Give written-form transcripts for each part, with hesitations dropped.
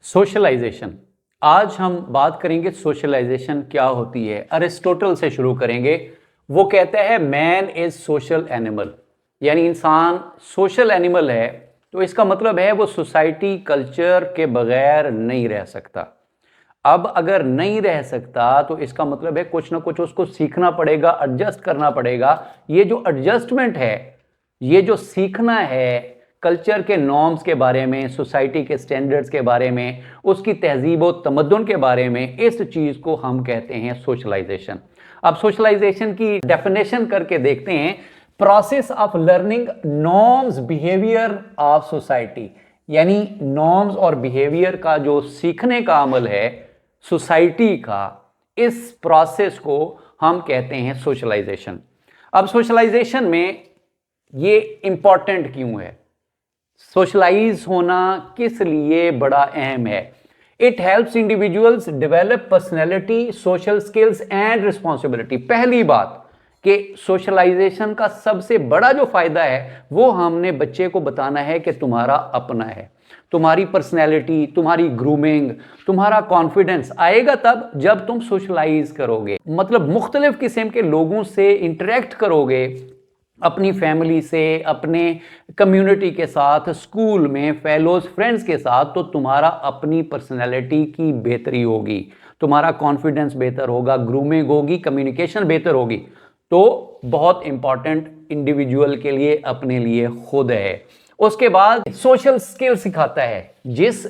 Socialisation. आज हम बात करेंगे सोशलाइजेशन क्या होती है। अरिस्टोटल से शुरू करेंगे। वो कहता है मैन इज सोशल एनिमल, यानी इंसान सोशल एनिमल है। तो इसका मतलब है वो सोसाइटी कल्चर के बगैर नहीं रह सकता। अब अगर नहीं रह सकता तो इसका मतलब है कुछ ना कुछ उसको सीखना पड़ेगा, एडजस्ट करना पड़ेगा। ये जो एडजस्टमेंट है, ये जो सीखना है कल्चर के नॉर्म्स के बारे में, सोसाइटी के स्टैंडर्ड्स के बारे में, उसकी तहजीब व तमद्दुन के बारे में, इस चीज़ को हम कहते हैं सोशलाइजेशन। अब सोशलाइजेशन की डेफिनेशन करके देखते हैं। Process of learning norms behaviour of society, यानी नॉर्म्स और बिहेवियर का जो सीखने का अमल है सोसाइटी का, इस प्रोसेस को हम कहते हैं सोशलाइजेशन। अब सोशलाइजेशन में ये इंपॉर्टेंट क्यों है, सोशलाइज होना किस लिए बड़ा अहम है? It helps individuals develop personality, social skills and responsibility. पहली बात कि सोशलाइजेशन का सबसे बड़ा जो फायदा है वो हमने बच्चे को बताना है कि तुम्हारा अपना है। तुम्हारी पर्सनैलिटी, तुम्हारी ग्रूमिंग, तुम्हारा कॉन्फिडेंस आएगा तब जब तुम सोशलाइज करोगे, मतलब मुख्तलिफ किस्म के लोगों से इंटरेक्ट करोगे, अपनी फैमिली से, अपने कम्युनिटी के साथ, स्कूल में फेलोज फ्रेंड्स के साथ, तो तुम्हारा अपनी पर्सनैलिटी की बेहतरी होगी, तुम्हारा कॉन्फिडेंस बेहतर होगा, ग्रूमिंग होगी, कम्युनिकेशन बेहतर होगी। तो बहुत इंपॉर्टेंट इंडिविजुअल के लिए, अपने लिए खुद है। उसके बाद सोशल स्किल सिखाता है। जिस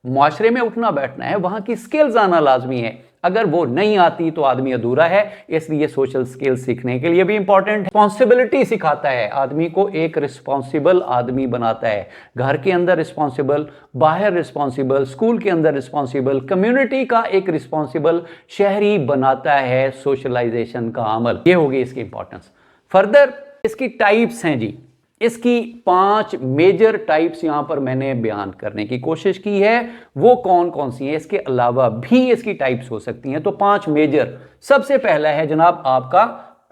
माशरे में उठना बैठना है वहां की स्किल्स आना लाजमी है। अगर वो नहीं आती तो आदमी अधूरा है, इसलिए सोशल स्किल्स सीखने के लिए भी इंपॉर्टेंट है। रिस्पॉन्सिबिलिटी सिखाता है, आदमी को एक रिस्पॉन्सिबल आदमी बनाता है। घर के अंदर रिस्पॉन्सिबल, बाहर रिस्पॉन्सिबल, स्कूल के अंदर रिस्पॉन्सिबल, कम्युनिटी का एक रिस्पॉन्सिबल शहरी बनाता है सोशलाइजेशन का अमल। ये होगी इसकी इंपॉर्टेंस। फर्दर इसकी टाइप्स हैं जी। इसकी 5 मेजर टाइप्स यहां पर मैंने बयान करने की कोशिश की है। वो कौन कौन सी हैं, इसके अलावा भी इसकी टाइप्स हो सकती हैं। तो 5 मेजर। सबसे पहला है जनाब आपका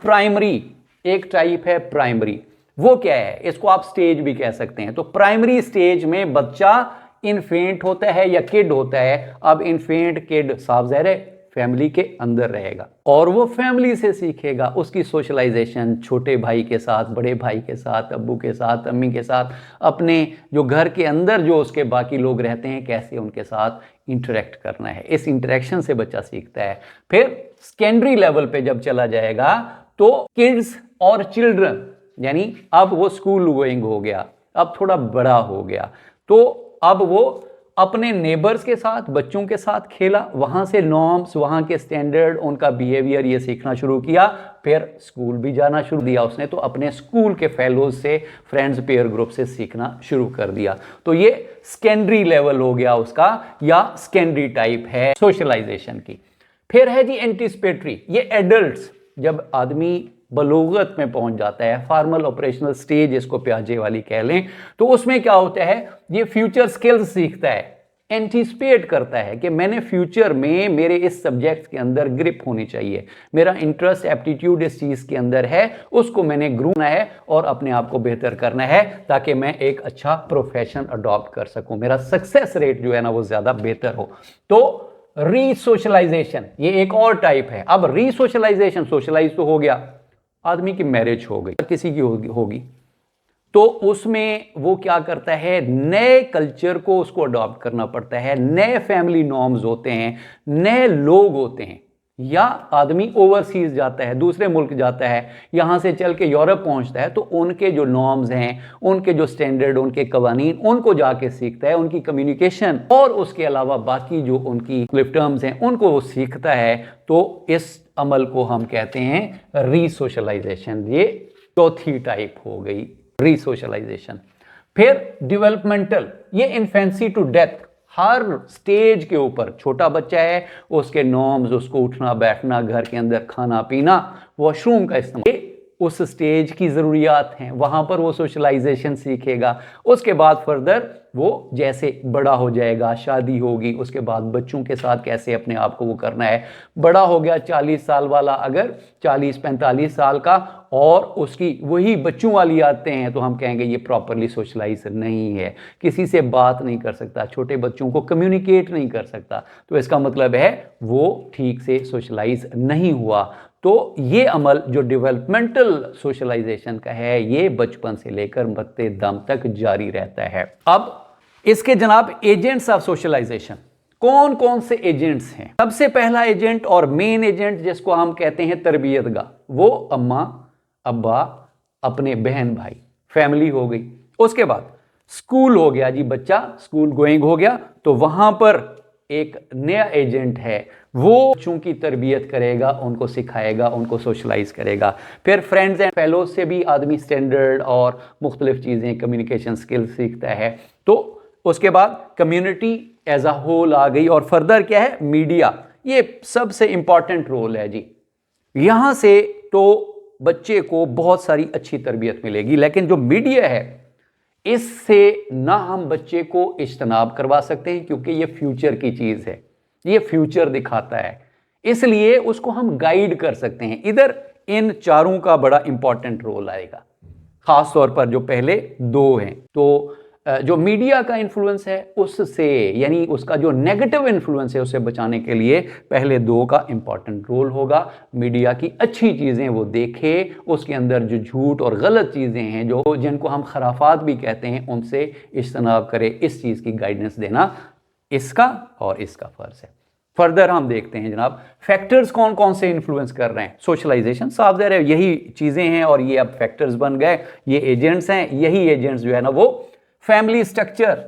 प्राइमरी। एक टाइप है प्राइमरी। वो क्या है, इसको आप स्टेज भी कह सकते हैं। तो प्राइमरी स्टेज में बच्चा इन्फेंट होता है या किड होता है। अब इन्फेंट किड साफ ज़ाहिर है फैमिली के अंदर रहेगा और वो फैमिली से सीखेगा। उसकी सोशलाइजेशन छोटे भाई के साथ, बड़े भाई के साथ, अब्बू के साथ, अम्मी के साथ, अपने जो घर के अंदर जो उसके बाकी लोग रहते हैं कैसे उनके साथ इंटरेक्ट करना है। इस इंटरेक्शन से बच्चा सीखता है। फिर सेकेंडरी लेवल पे जब चला जाएगा तो किड्स और चिल्ड्रन, यानी अब वो स्कूल गोइंग हो गया, अब थोड़ा बड़ा हो गया, तो अब वो अपने नेबर्स के साथ, बच्चों के साथ खेला, वहां से नॉर्म्स, वहां के स्टैंडर्ड, उनका बिहेवियर ये सीखना शुरू किया। फिर स्कूल भी जाना शुरू दिया उसने, तो अपने स्कूल के फेलोज से, फ्रेंड्स पेयर ग्रुप से सीखना शुरू कर दिया। तो ये सेकेंडरी लेवल हो गया उसका, या सेकेंडरी टाइप है सोशलाइजेशन की। फिर है जी एंटीसिपेटरी। ये एडल्ट्स, जब आदमी बलूगत में पहुंच जाता है, फॉर्मल ऑपरेशनल स्टेज इसको प्याजे वाली कह लें, तो उसमें क्या होता है, ये फ्यूचर स्किल्स सीखता है, एंटीसिपेट करता है कि मैंने फ्यूचर में मेरे इस सब्जेक्ट के अंदर ग्रिप होनी चाहिए, मेरा इंटरेस्ट, एप्टीट्यूड इस चीज़ के अंदर है, उसको मैंने ग्रो करना है और अपने आप को बेहतर करना है ताकि मैं एक अच्छा प्रोफेशन अडॉप्ट कर सकूं, मेरा सक्सेस रेट जो है ना वो ज़्यादा बेहतर हो। तो रीसोशलाइजेशन ये एक और टाइप है। अब रीसोशलाइजेशन, सोशलाइज तो हो गया, आदमी की मैरिज हो गई, किसी की होगी, तो उसमें वो क्या करता है, नए कल्चर को उसको अडॉप्ट करना पड़ता है, नए फैमिली नॉर्म्स होते हैं, नए लोग होते हैं। या आदमी ओवरसीज जाता है, दूसरे मुल्क जाता है, यहां से चल के यूरोप पहुंचता है, तो उनके जो नॉर्म्स हैं, उनके जो स्टैंडर्ड, उनके कवानीन, उनको जाके सीखता है, उनकी कम्युनिकेशन और उसके अलावा बाकी जो उनकी टर्म्स हैं उनको वो सीखता है। तो इस अमल को हम कहते हैं रीसोशलाइजेशन। ये चौथी टाइप हो गई रीसोशलाइजेशन। फिर डेवलपमेंटल, ये इन्फेंसी टू डेथ, हर स्टेज के ऊपर छोटा बच्चा है, उसके नॉर्म्स, उसको उठना बैठना, घर के अंदर खाना पीना, वॉशरूम का इस्तेमाल, उस स्टेज की ज़रूरियात हैं, वहाँ पर वो सोशलाइजेशन सीखेगा। उसके बाद फर्दर वो जैसे बड़ा हो जाएगा, शादी होगी, उसके बाद बच्चों के साथ कैसे अपने आप को वो करना है। बड़ा हो गया 40 साल वाला, अगर 40-45 साल का, और उसकी वही बच्चों वाली आते हैं, तो हम कहेंगे ये प्रॉपरली सोशलाइज नहीं है, किसी से बात नहीं कर सकता, छोटे बच्चों को कम्युनिकेट नहीं कर सकता, तो इसका मतलब है वो ठीक से सोशलाइज नहीं हुआ। तो ये अमल जो डेवलपमेंटल सोशलाइजेशन का है, ये बचपन से लेकर मरते दम तक जारी रहता है। अब इसके जनाब एजेंट्स ऑफ सोशलाइजेशन कौन कौन से एजेंट्स हैं? सबसे पहला एजेंट और मेन एजेंट जिसको हम कहते हैं तरबियतगाह, वो अम्मा अब्बा, अपने बहन भाई, फैमिली हो गई। उसके बाद स्कूल हो गया जी, बच्चा स्कूल गोइंग हो गया, तो वहां पर एक नया एजेंट है, वो बच्चों की तरबियत करेगा, उनको सिखाएगा, उनको सोशलाइज करेगा। फिर फ्रेंड्स एंड फेलोज से भी आदमी स्टैंडर्ड और मुख्तलिफ चीज़ें, कम्युनिकेशन स्किल्स सीखता है। तो उसके बाद कम्युनिटी एज अ होल आ गई, और फर्दर क्या है, मीडिया, ये सबसे इंपॉर्टेंट रोल है जी। यहां से तो बच्चे को बहुत सारी अच्छी तरबियत मिलेगी, लेकिन जो मीडिया है इससे ना हम बच्चे को इज्तनाब करवा सकते हैं, क्योंकि ये फ्यूचर की चीज है, ये फ्यूचर दिखाता है, इसलिए उसको हम गाइड कर सकते हैं। इधर इन चारों का बड़ा इंपॉर्टेंट रोल आएगा, खास तौर पर जो पहले दो हैं। तो जो मीडिया का इन्फ्लुएंस है उससे, यानी उसका जो नेगेटिव इन्फ्लुएंस है, उससे बचाने के लिए पहले दो का इंपॉर्टेंट रोल होगा। मीडिया की अच्छी चीज़ें वो देखे, उसके अंदर जो झूठ और गलत चीज़ें हैं, जो जिनको हम खराफात भी कहते हैं, उनसे इज्तनाब करे। इस चीज़ की गाइडेंस देना इसका और इसका फ़र्ज है। फर्दर हम देखते हैं जनाब, फैक्टर्स कौन कौन से इन्फ्लुएंस कर रहे हैं सोशलाइजेशन। साफ ज़ाहिर है यही चीज़ें हैं, और ये अब फैक्टर्स बन गए, ये एजेंट्स हैं। यही एजेंट्स जो है ना, वो फैमिली स्ट्रक्चर,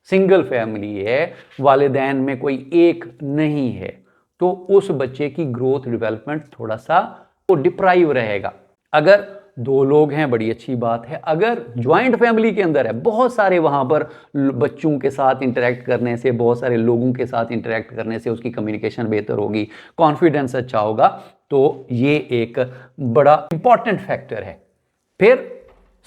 सिंगल फैमिली है, वालिदैन में कोई एक नहीं है, तो उस बच्चे की ग्रोथ डेवलपमेंट थोड़ा सा वो डिप्राइव रहेगा। अगर दो लोग हैं बड़ी अच्छी बात है, अगर ज्वाइंट फैमिली के अंदर है, बहुत सारे वहां पर बच्चों के साथ इंटरेक्ट करने से, बहुत सारे लोगों के साथ इंटरेक्ट करने से उसकी कम्युनिकेशन बेहतर होगी, कॉन्फिडेंस अच्छा होगा, तो ये एक बड़ा इंपॉर्टेंट फैक्टर है। फिर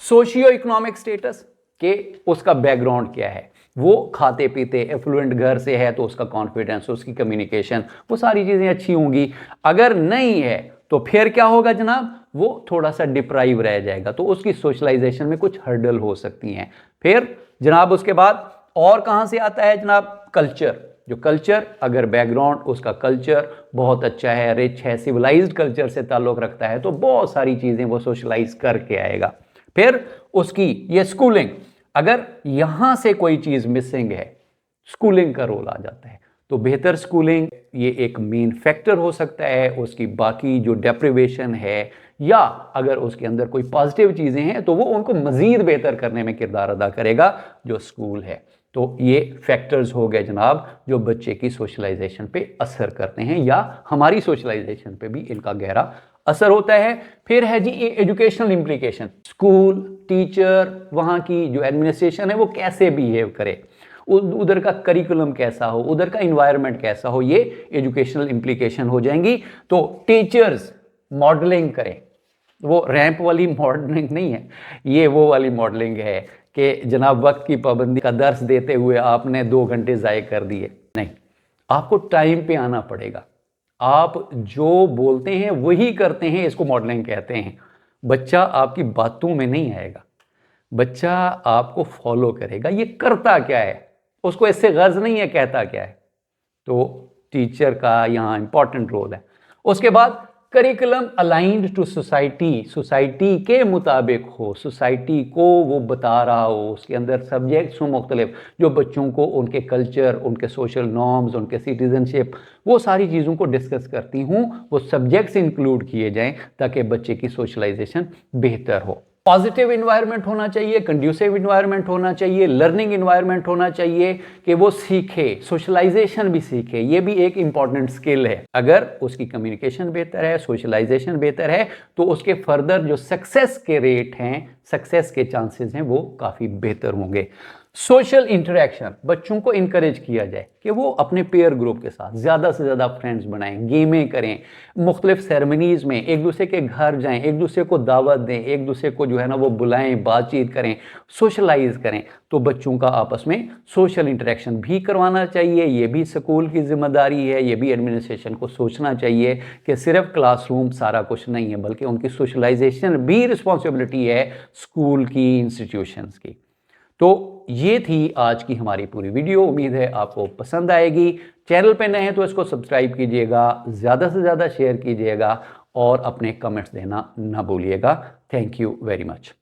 सोशियो इकोनॉमिक स्टेटस के, उसका बैकग्राउंड क्या है, वो खाते पीते एफ्लुएंट घर से है, तो उसका कॉन्फिडेंस, उसकी कम्युनिकेशन, वो सारी चीज़ें अच्छी होंगी। अगर नहीं है तो फिर क्या होगा जनाब, वो थोड़ा सा डिप्राइव रह जाएगा, तो उसकी सोशलाइजेशन में कुछ हर्डल हो सकती हैं। फिर जनाब उसके बाद और कहाँ से आता है जनाब, कल्चर। जो कल्चर, अगर बैकग्राउंड उसका कल्चर बहुत अच्छा है, रिच है, सिविलाइज्ड कल्चर से ताल्लुक़ रखता है, तो बहुत सारी चीज़ें वो सोशलाइज करके आएगा। फिर उसकी ये स्कूलिंग, अगर यहां से कोई चीज मिसिंग है, स्कूलिंग का रोल आ जाता है, तो बेहतर स्कूलिंग ये एक मेन फैक्टर हो सकता है। उसकी बाकी जो डेप्रिवेशन है, या अगर उसके अंदर कोई पॉजिटिव चीजें हैं, तो वो उनको मजीद बेहतर करने में किरदार अदा करेगा जो स्कूल है। तो ये फैक्टर्स हो गए जनाब, जो बच्चे की सोशलाइजेशन पे असर करते हैं, या हमारी सोशलाइजेशन पे भी इनका गहरा असर होता है। फिर है जी एजुकेशनल इम्प्लीकेशन, स्कूल, टीचर, वहाँ की जो एडमिनिस्ट्रेशन है वो कैसे बिहेव करे, उधर का करिकुलम कैसा हो, उधर का इन्वायरमेंट कैसा हो, ये एजुकेशनल इम्प्लीकेशन हो जाएंगी। तो टीचर्स मॉडलिंग करें, वो रैंप वाली मॉडलिंग नहीं है, ये वो वाली मॉडलिंग है कि जनाब वक्त की पाबंदी का दर्स देते हुए आपने 2 घंटे ज़ाय कर दिए, नहीं, आपको टाइम पे आना पड़ेगा। आप जो बोलते हैं वही करते हैं, इसको मॉडलिंग कहते हैं। बच्चा आपकी बातों में नहीं आएगा, बच्चा आपको फॉलो करेगा, ये करता क्या है, उसको इससे गर्ज नहीं है कहता क्या है। तो टीचर का यहाँ इंपॉर्टेंट रोल है। उसके बाद curriculum aligned to society, society के मुताबिक हो, सोसाइटी को वो बता रहा हो, उसके अंदर सब्जेक्ट्स हो मुख्तलिफ, जो बच्चों को उनके कल्चर, उनके सोशल नॉर्म्स, उनके सिटीजनशिप, वो सारी चीज़ों को डिस्कस करती हूँ, वो सब्जेक्ट्स इंक्लूड किए जाएं ताकि बच्चे की सोशलाइजेशन बेहतर हो। पॉजिटिव इन्वायरमेंट होना चाहिए, कंड्यूसिव इन्वायरमेंट होना चाहिए, लर्निंग इन्वायरमेंट होना चाहिए कि वो सीखे, सोशलाइजेशन भी सीखे, ये भी एक इंपॉर्टेंट स्किल है। अगर उसकी कम्युनिकेशन बेहतर है, सोशलाइजेशन बेहतर है, तो उसके फर्दर जो सक्सेस के रेट हैं, सक्सेस के चांसेस हैं, वो काफ़ी बेहतर होंगे। सोशल इंटरेक्शन, बच्चों को इनकरेज किया जाए कि वो अपने पेयर ग्रुप के साथ ज़्यादा से ज़्यादा फ्रेंड्स बनाएं, गेमें करें, मुख्तलिफ सेरेमनीज़ में एक दूसरे के घर जाएं, एक दूसरे को दावत दें, एक दूसरे को जो है ना वो बुलाएं, बातचीत करें, सोशलाइज करें। तो बच्चों का आपस में सोशल इंटरेक्शन भी करवाना चाहिए, ये भी स्कूल की जिम्मेदारी है, ये भी एडमिनिस्ट्रेशन को सोचना चाहिए कि सिर्फ क्लासरूम सारा कुछ नहीं है, बल्कि उनकी सोशलाइजेशन भी रिस्पॉन्सिबिलिटी है स्कूल की, इंस्टीट्यूशंस की। तो ये थी आज की हमारी पूरी वीडियो। उम्मीद है आपको पसंद आएगी। चैनल पे नए हैं तो इसको सब्सक्राइब कीजिएगा, ज़्यादा से ज़्यादा शेयर कीजिएगा और अपने कमेंट्स देना ना भूलिएगा। Thank you very much.